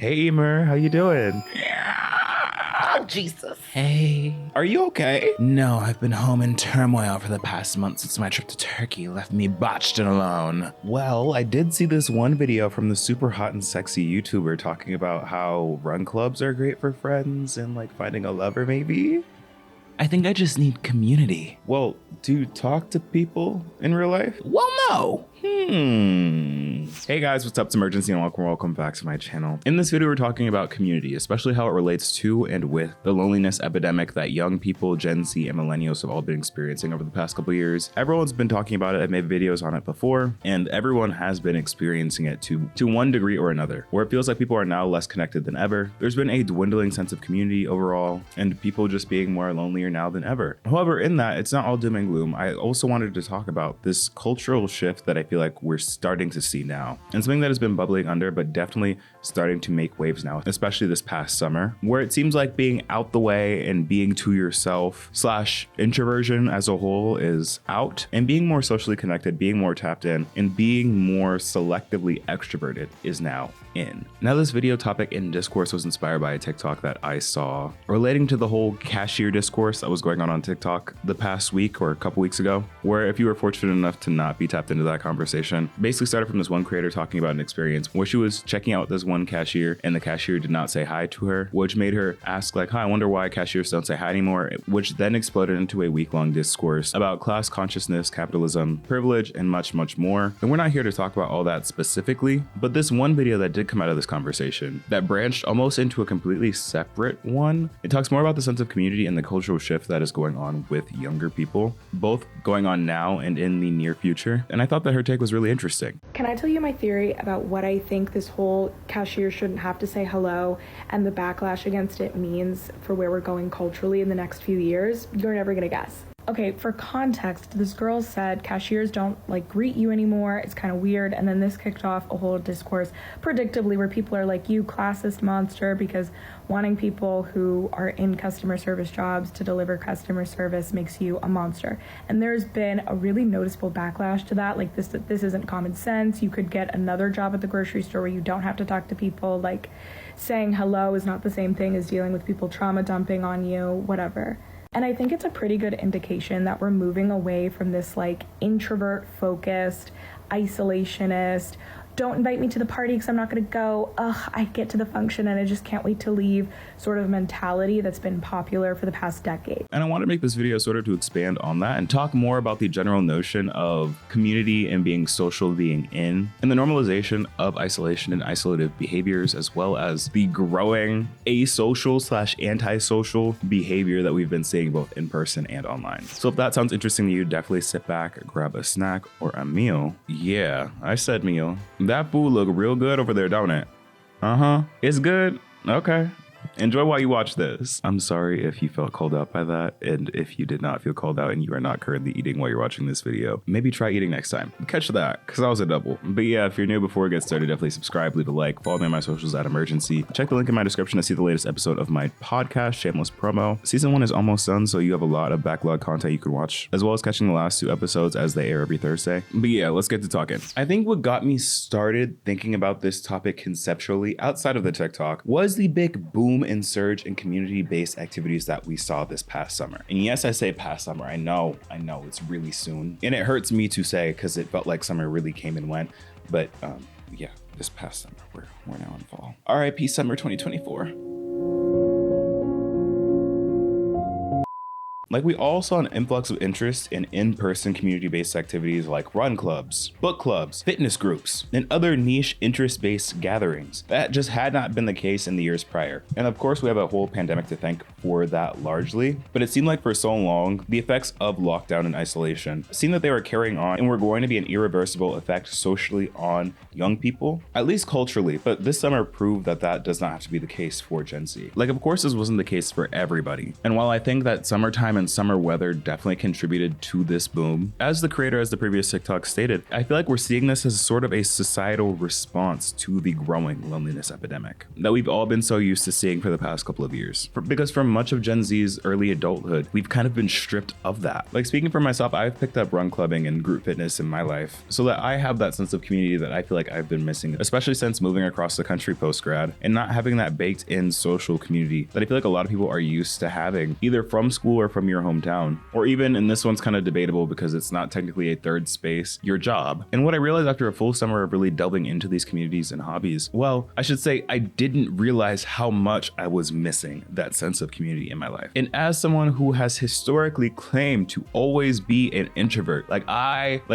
Hey, Emer, how you doing? Oh, Jesus. Hey. Are you okay? No, I've been home in turmoil for the past month since my trip to Turkey left me botched and alone. Well, I did see this one video from the super hot and sexy YouTuber talking about how run clubs are great for friends and like finding a lover maybe. I think I just need community. Well, do you talk to people in real life? Well, no. Hey guys, what's up? It's Imurgency and welcome back to my channel. In this video, we're talking about community, especially how it relates to and with the loneliness epidemic that young people, Gen Z, and millennials have all been experiencing over the past couple years. Everyone's been talking about it. I've made videos on it before, and everyone has been experiencing it to one degree or another, where it feels like people are now less connected than ever. There's been a dwindling sense of community overall, and people just being more lonelier now than ever. However, in that, it's not all doom and gloom. I also wanted to talk about this cultural shift that I feel like we're starting to see now, and something that has been bubbling under but definitely starting to make waves now, especially this past summer, where it seems like being out the way and being to yourself / introversion as a whole is out, and being more socially connected, being more tapped in, and being more selectively extroverted is now in. Now, this video topic in discourse was inspired by a TikTok that I saw relating to the whole cashier discourse that was going on TikTok the past week or a couple weeks ago, where if you were fortunate enough to not be tapped into that conversation, basically started from this one creator talking about an experience where she was checking out this one cashier and the cashier did not say hi to her, which made her ask like, hi, I wonder why cashiers don't say hi anymore, which then exploded into a week-long discourse about class consciousness, capitalism, privilege, and much, much more. And we're not here to talk about all that specifically, but this one video that did come out of this conversation that branched almost into a completely separate one. It talks more about the sense of community and the cultural shift that is going on with younger people, both going on now and in the near future. And I thought that her take was really interesting. Can I tell you my theory about what I think this whole cashier shouldn't have to say hello and the backlash against it means for where we're going culturally in the next few years? You're never gonna guess. Okay, for context, this girl said cashiers don't like greet you anymore. It's kind of weird. And then this kicked off a whole discourse, predictably, where people are like, you classist monster, because wanting people who are in customer service jobs to deliver customer service makes you a monster. And there's been a really noticeable backlash to that. Like this isn't common sense. You could get another job at the grocery store where you don't have to talk to people. Like saying hello is not the same thing as dealing with people trauma dumping on you, whatever. And I think it's a pretty good indication that we're moving away from this like introvert focused, isolationist, don't invite me to the party because I'm not going to go. I get to the function and I just can't wait to leave sort of mentality that's been popular for the past decade. And I want to make this video sort of to expand on that and talk more about the general notion of community and being social, being in, and the normalization of isolation and isolative behaviors, as well as the growing asocial / antisocial behavior that we've been seeing both in person and online. So if that sounds interesting to you, definitely sit back, grab a snack or a meal. Yeah, I said meal. That food look real good over there, don't it? It's good? Okay. Enjoy while you watch this. I'm sorry if you felt called out by that, and if you did not feel called out and you are not currently eating while you're watching this video, maybe try eating next time. Catch that, because that was a double. But yeah, if you're new, before we get started, definitely subscribe, leave a like, follow me on my socials at Imurgency. Check the link in my description to see the latest episode of my podcast, Shameless Promo. Season 1 is almost done, so you have a lot of backlog content you can watch, as well as catching the last 2 episodes as they air every Thursday. But yeah, let's get to talking. I think what got me started thinking about this topic conceptually outside of the TikTok was the big boom and surge in community-based activities that we saw this past summer. And yes, I say past summer. I know it's really soon. And it hurts me to say because it felt like summer really came and went. But yeah, this past summer, we're now in fall. RIP summer 2024. Like, we all saw an influx of interest in in-person community-based activities like run clubs, book clubs, fitness groups, and other niche interest-based gatherings. That just had not been the case in the years prior. And of course, we have a whole pandemic to thank for that largely, but it seemed like for so long, the effects of lockdown and isolation seemed that they were carrying on and were going to be an irreversible effect socially on young people, at least culturally. But this summer proved that that does not have to be the case for Gen Z. Like, of course, this wasn't the case for everybody. And while I think that summertime and summer weather definitely contributed to this boom. As the creator, as the previous TikTok stated, I feel like we're seeing this as sort of a societal response to the growing loneliness epidemic that we've all been so used to seeing for the past couple of years. Because for much of Gen Z's early adulthood, we've kind of been stripped of that. Like, speaking for myself, I've picked up run clubbing and group fitness in my life so that I have that sense of community that I feel like I've been missing, especially since moving across the country post-grad and not having that baked in social community that I feel like a lot of people are used to having, either from school or from your hometown, or even, and this one's kind of debatable because it's not technically a third space, your job. And what I realized after a full summer of really delving into these communities and hobbies, well, I should say I didn't realize how much I was missing that sense of community in my life. And as someone who has historically claimed to always be an introvert, like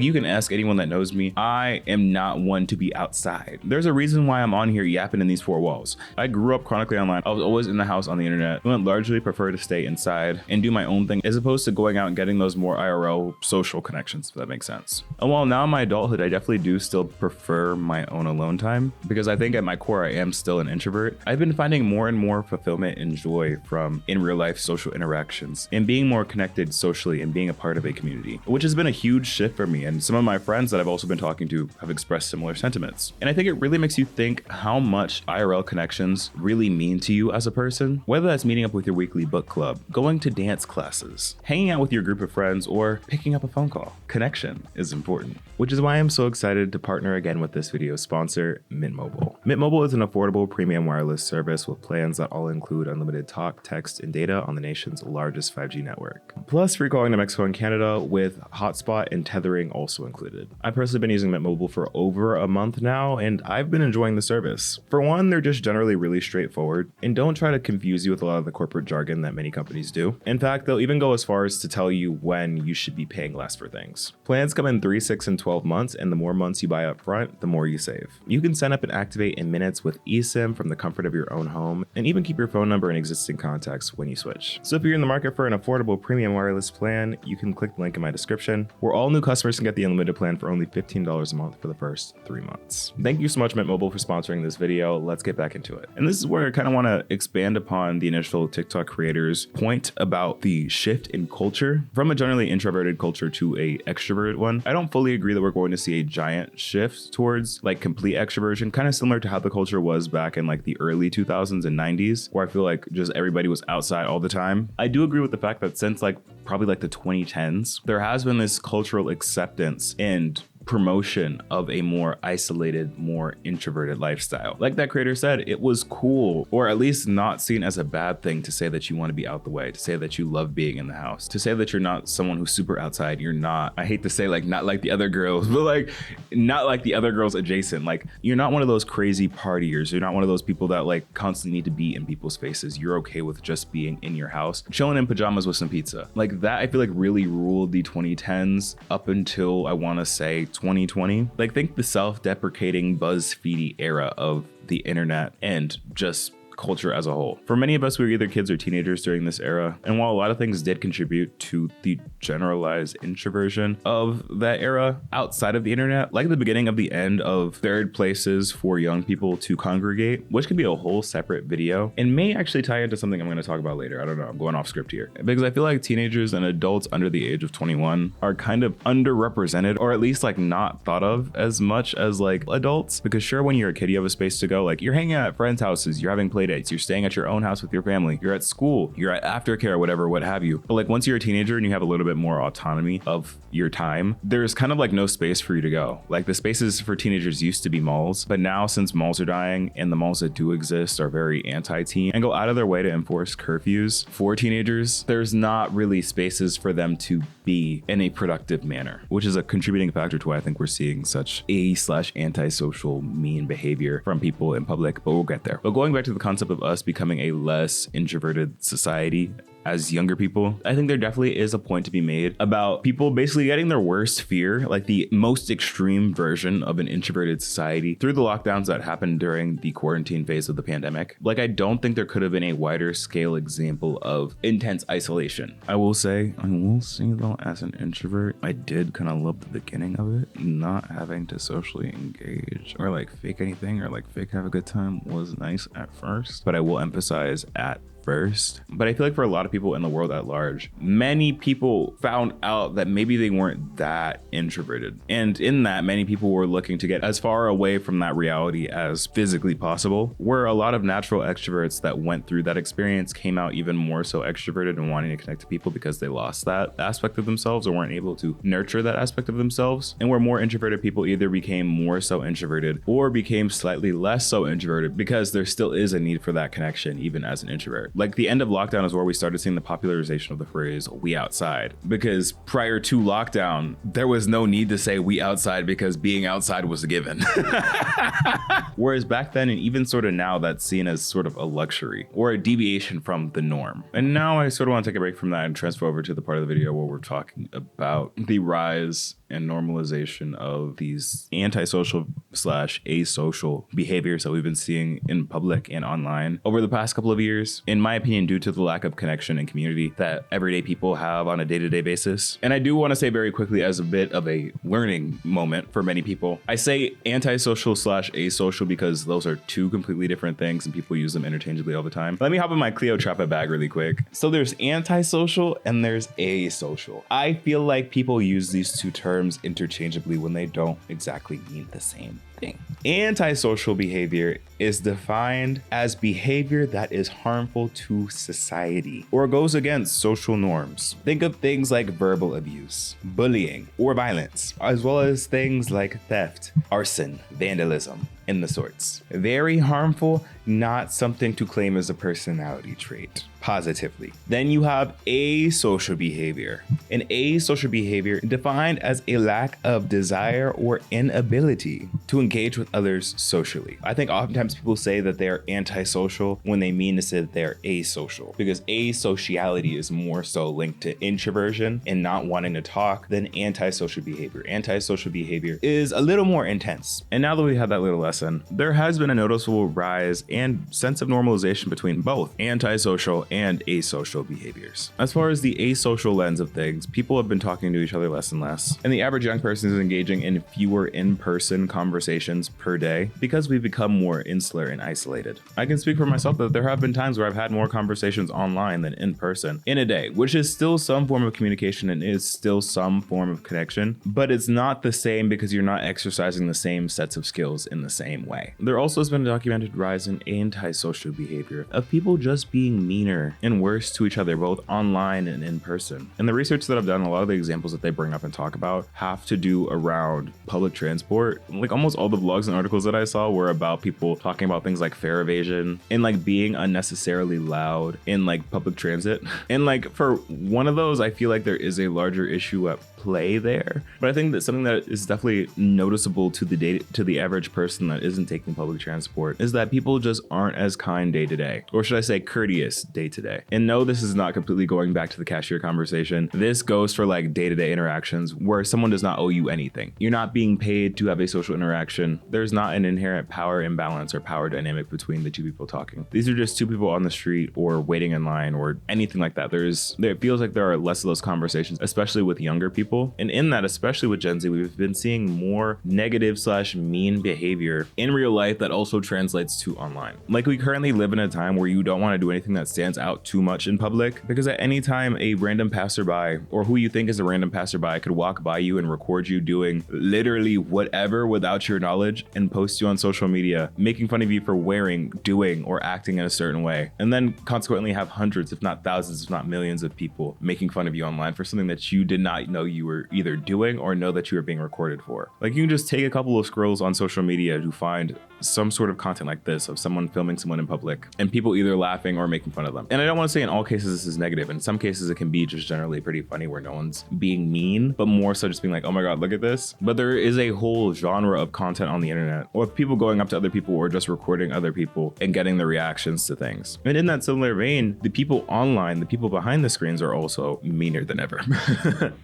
you can ask anyone that knows me, I am not one to be outside. There's a reason why I'm on here yapping in these four walls. I grew up chronically online. I was always in the house on the internet. I would largely prefer to stay inside and do my own thing as opposed to going out and getting those more IRL social connections, if that makes sense. And while now in my adulthood, I definitely do still prefer my own alone time because I think at my core, I am still an introvert. I've been finding more and more fulfillment and joy from in real life social interactions and being more connected socially and being a part of a community, which has been a huge shift for me. And some of my friends that I've also been talking to have expressed similar sentiments. And I think it really makes you think how much IRL connections really mean to you as a person, whether that's meeting up with your weekly book club, going to dance classes, hanging out with your group of friends, or picking up a phone call. Connection is important, which is why I'm so excited to partner again with this video's sponsor, Mint Mobile. Mint Mobile is an affordable premium wireless service with plans that all include unlimited talk, text, and data on the nation's largest 5G network. Plus, free calling to Mexico and Canada with hotspot and tethering also included. I've personally been using Mint Mobile for over a month now, and I've been enjoying the service. For one, they're just generally really straightforward and don't try to confuse you with a lot of the corporate jargon that many companies do. In fact, they'll even go as far as to tell you when you should be paying less for things. Plans come in 3, 6, and 12 months, and the more months you buy up front, the more you save. You can sign up and activate in minutes with eSIM from the comfort of your own home, and even keep your phone number and existing contacts when you switch. So if you're in the market for an affordable premium wireless plan, you can click the link in my description, where all new customers can get the unlimited plan for only $15 a month for the first 3 months. Thank you so much, Mint Mobile, for sponsoring this video. Let's get back into it. And this is where I kind of want to expand upon the initial TikTok creator's point about the shift in culture from a generally introverted culture to a extroverted one. I don't fully agree that we're going to see a giant shift towards like complete extroversion, kind of similar to how the culture was back in like the early 2000s and 90s, where I feel like just everybody was outside all the time. I do agree with the fact that since like probably like the 2010s, there has been this cultural acceptance and promotion of a more isolated, more introverted lifestyle. Like that creator said, it was cool, or at least not seen as a bad thing, to say that you want to be out the way, to say that you love being in the house, to say that you're not someone who's super outside. You're not, I hate to say like not like the other girls, but like not like the other girls adjacent. Like you're not one of those crazy partiers. You're not one of those people that like constantly need to be in people's faces. You're okay with just being in your house, chilling in pajamas with some pizza. Like that, I feel like really ruled the 2010s up until I want to say 2020. Like think the self-deprecating BuzzFeedy era of the internet and just culture as a whole. For many of us, we were either kids or teenagers during this era, and while a lot of things did contribute to the generalized introversion of that era outside of the internet, like the beginning of the end of third places for young people to congregate, which could be a whole separate video and may actually tie into something I'm going to talk about later. I don't know, I'm going off script here, because I feel like teenagers and adults under the age of 21 are kind of underrepresented, or at least like not thought of as much as like adults. Because sure, when you're a kid, you have a space to go, like you're hanging out at friends' houses, you're having play dates, you're staying at your own house with your family, you're at school, you're at aftercare, whatever, what have you. But like once you're a teenager and you have a little bit more autonomy of your time, there's kind of like no space for you to go. Like the spaces for teenagers used to be malls, but now since malls are dying and the malls that do exist are very anti-teen and go out of their way to enforce curfews for teenagers, there's not really spaces for them to be in a productive manner, which is a contributing factor to why I think we're seeing such antisocial mean behavior from people in public, but we'll get there. But going back to the concept of us becoming a less introverted society as younger people, I think there definitely is a point to be made about people basically getting their worst fear, like the most extreme version of an introverted society, through the lockdowns that happened during the quarantine phase of the pandemic. Like I don't think there could have been a wider scale example of intense isolation. I will say though, as an introvert, I did kind of love the beginning of it. Not having to socially engage or like fake anything or like fake have a good time was nice at first, but I will emphasize at first. But I feel like for a lot of people in the world at large, many people found out that maybe they weren't that introverted. And in that, many people were looking to get as far away from that reality as physically possible, where a lot of natural extroverts that went through that experience came out even more so extroverted and wanting to connect to people because they lost that aspect of themselves or weren't able to nurture that aspect of themselves. And where more introverted people either became more so introverted or became slightly less so introverted because there still is a need for that connection even as an introvert. Like the end of lockdown is where we started seeing the popularization of the phrase "we outside," because prior to lockdown there was no need to say "we outside" because being outside was a given. Whereas back then and even sort of now, that's seen as sort of a luxury or a deviation from the norm. And now I sort of want to take a break from that and transfer over to the part of the video where we're talking about the rise and normalization of these antisocial / asocial behaviors that we've been seeing in public and online over the past couple of years, in my opinion, due to the lack of connection and community that everyday people have on a day-to-day basis. And I do want to say very quickly, as a bit of a learning moment for many people, I say antisocial / asocial because those are two completely different things and people use them interchangeably all the time. Let me hop in my Cleotrapa bag really quick. So there's antisocial and there's asocial. I feel like people use these two terms interchangeably when they don't exactly mean the same thing. Antisocial behavior is defined as behavior that is harmful to society or goes against social norms. Think of things like verbal abuse, bullying, or violence, as well as things like theft, arson, vandalism, and the sorts. Very harmful, not something to claim as a personality trait positively. Then you have asocial behavior. An asocial behavior defined as a lack of desire or inability to engage with others socially. I think oftentimes people say that they're antisocial when they mean to say that they're asocial, because asociality is more so linked to introversion and not wanting to talk than antisocial behavior. Antisocial behavior is a little more intense. And now that we had that little lesson, there has been a noticeable rise and sense of normalization between both antisocial and asocial behaviors. As far as the asocial lens of things, people have been talking to each other less and less, and the average young person is engaging in fewer in-person conversations per day because we've become more insular and isolated. I can speak for myself that there have been times where I've had more conversations online than in person in a day, which is still some form of communication and is still some form of connection, but it's not the same because you're not exercising the same sets of skills in the same way. There also has been a documented rise in antisocial behavior of people just being meaner and worse to each other, both online and in person. And the research that I've done, a lot of the examples that they bring up and talk about have to do around public transport. Like almost all the vlogs and articles that I saw were about people talking about things like fare evasion and like being unnecessarily loud in like public transit. And like for one of those, I feel like there is a larger issue at play there. But I think that something that is definitely noticeable to the average person that isn't taking public transport is that people just aren't as kind day to day, or should I say courteous day to day. And no, this is not completely going back to the cashier conversation. This goes for like day-to-day interactions where someone does not owe you anything. You're not being paid to have a social interaction. There's not an inherent power imbalance or power dynamic between the two people talking. These are just two people on the street or waiting in line or anything like that. It feels like there are less of those conversations, especially with younger people. And in that, especially with Gen Z, we've been seeing more negative / mean behavior in real life that also translates to online. Like we currently live in a time where you don't want to do anything that stands out too much in public, because at any time a random passerby or who you think is a random passerby could walk by you and record you doing literally whatever without your knowledge and post you on social media, making fun of you for wearing, doing, or acting in a certain way, and then consequently have hundreds, if not thousands, if not millions of people making fun of you online for something that you did not know you were either doing or know that you were being recorded for. Like you can just take a couple of scrolls on social media to find some sort of content like this of someone filming someone in public and people either laughing or making fun of them. And I don't want to say in all cases this is negative. In some cases it can be just generally pretty funny where no one's being mean, but more so just being like, oh my god, look at this. But there is a whole genre of content on the internet, or people going up to other people or just recording other people and getting the reactions to things. And in that similar vein, the people online, the people behind the screens are also meaner than ever.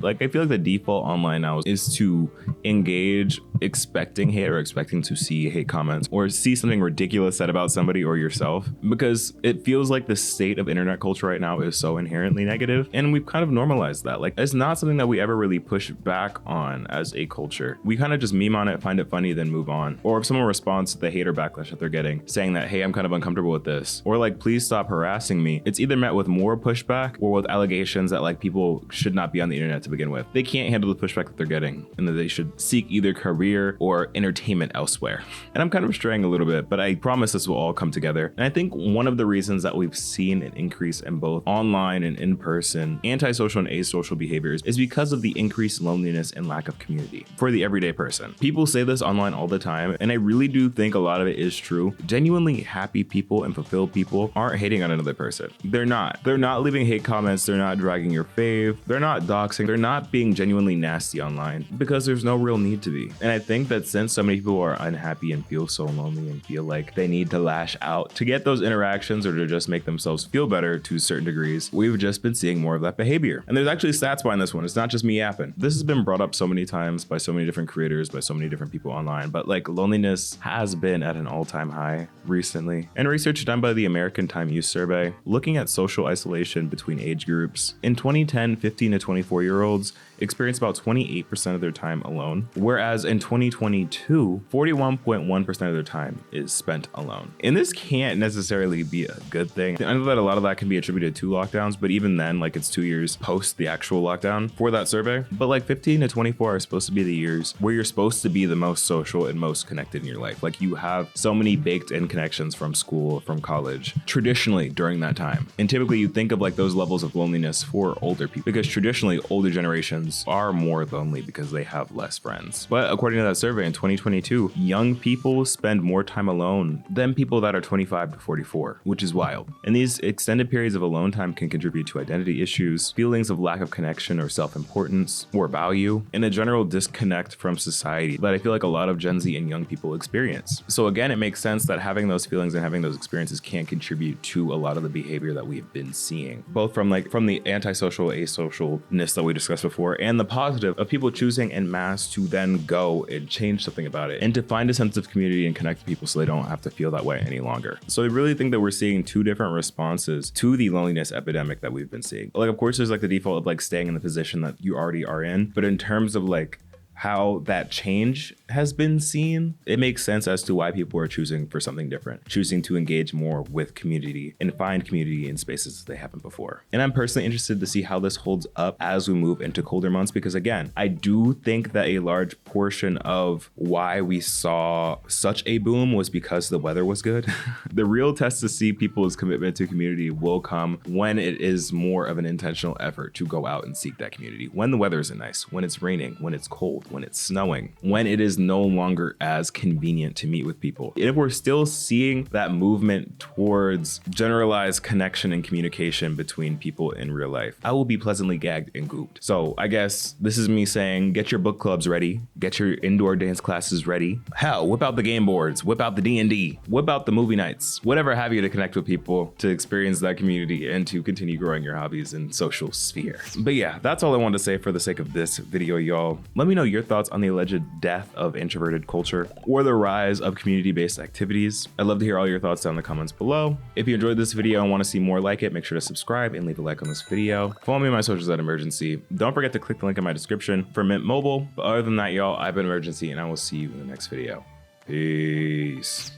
Like I feel like like the default online now is to engage expecting hate or expecting to see hate comments or see something ridiculous said about somebody or yourself, because it feels like the state of internet culture right now is so inherently negative, and we've kind of normalized that. Like, it's not something that we ever really push back on as a culture. We kind of just meme on it, find it funny, then move on. Or if someone responds to the hate or backlash that they're getting, saying that, hey, I'm kind of uncomfortable with this, or like, please stop harassing me, it's either met with more pushback or with allegations that like people should not be on the internet to begin with. They can't handle the pushback that they're getting, and that they should seek either career or entertainment elsewhere. And I'm kind of straying a little bit, but I promise this will all come together. And I think one of the reasons that we've seen an increase in both online and in-person antisocial and asocial behaviors is because of the increased loneliness and lack of community for the everyday person. People say this online all the time, and I really do think a lot of it is true. Genuinely happy people and fulfilled people aren't hating on another person. They're not. They're not leaving hate comments. They're not dragging your fave. They're not doxing. They're not being genuinely nasty online because there's no real need to be. And I think that since so many people are unhappy and feel so lonely and feel like they need to lash out to get those interactions or to just make themselves feel better to certain degrees, we've just been seeing more of that behavior. And there's actually stats behind this one. It's not just me yapping. This has been brought up so many times by so many different creators, by so many different people online, but like loneliness has been at an all-time high recently. And research done by the American Time Use Survey, looking at social isolation between age groups. In 2010, 15 to 24-year-olds experienced about 28% of their time alone, whereas in 2022, 41.1% of their time is spent alone. And this can't necessarily be a good thing. I know that a lot of that can be attributed to lockdowns, but even then, like, it's 2 years post the actual lockdown for that survey. But like 15 to 24 are supposed to be the years where you're supposed to be the most social and most connected in your life. Like, you have so many baked in connections from school, from college, traditionally during that time. And typically you think of like those levels of loneliness for older people, because traditionally older generations are more lonely because they have less friends. But according to that survey in 2022, young people spend more time alone than people that are 25 to 44, which is wild. And these extended periods of alone time can contribute to identity issues, feelings of lack of connection or self-importance or value, and a general disconnect from society that I feel like a lot of Gen Z and young people experience. So again, it makes sense that having those feelings and having those experiences can contribute to a lot of the behavior that we've been seeing, both from the antisocial, asocialness that we discussed before, and the positive of people choosing en masse to then go and change something about it and to find a sense of community and connect to people so they don't have to feel that way any longer. So I really think that we're seeing two different responses to the loneliness epidemic that we've been seeing. Like, of course, there's like the default of like staying in the position that you already are in, but in terms of like how that change has been seen, it makes sense as to why people are choosing for something different, choosing to engage more with community and find community in spaces they haven't before. And I'm personally interested to see how this holds up as we move into colder months, because again, I do think that a large portion of why we saw such a boom was because the weather was good. The real test to see people's commitment to community will come when it is more of an intentional effort to go out and seek that community. When the weather isn't nice, when it's raining, when it's cold, when it's snowing, when it is no longer as convenient to meet with people. If we're still seeing that movement towards generalized connection and communication between people in real life, I will be pleasantly gagged and gooped. So I guess this is me saying, get your book clubs ready, get your indoor dance classes ready. Hell, whip out the game boards, whip out the D&D, whip out the movie nights, whatever have you to connect with people, to experience that community and to continue growing your hobbies and social sphere. But yeah, that's all I wanted to say for the sake of this video, y'all. Let me know your thoughts on the alleged death of introverted culture or the rise of community-based activities. I'd love to hear all your thoughts down in the comments below. If you enjoyed this video and want to see more like it, make sure to subscribe and leave a like on this video. Follow me on my socials at Imurgency. Don't forget to click the link in my description for Mint Mobile. But other than that, y'all, I've been Imurgency, and I will see you in the next video. Peace.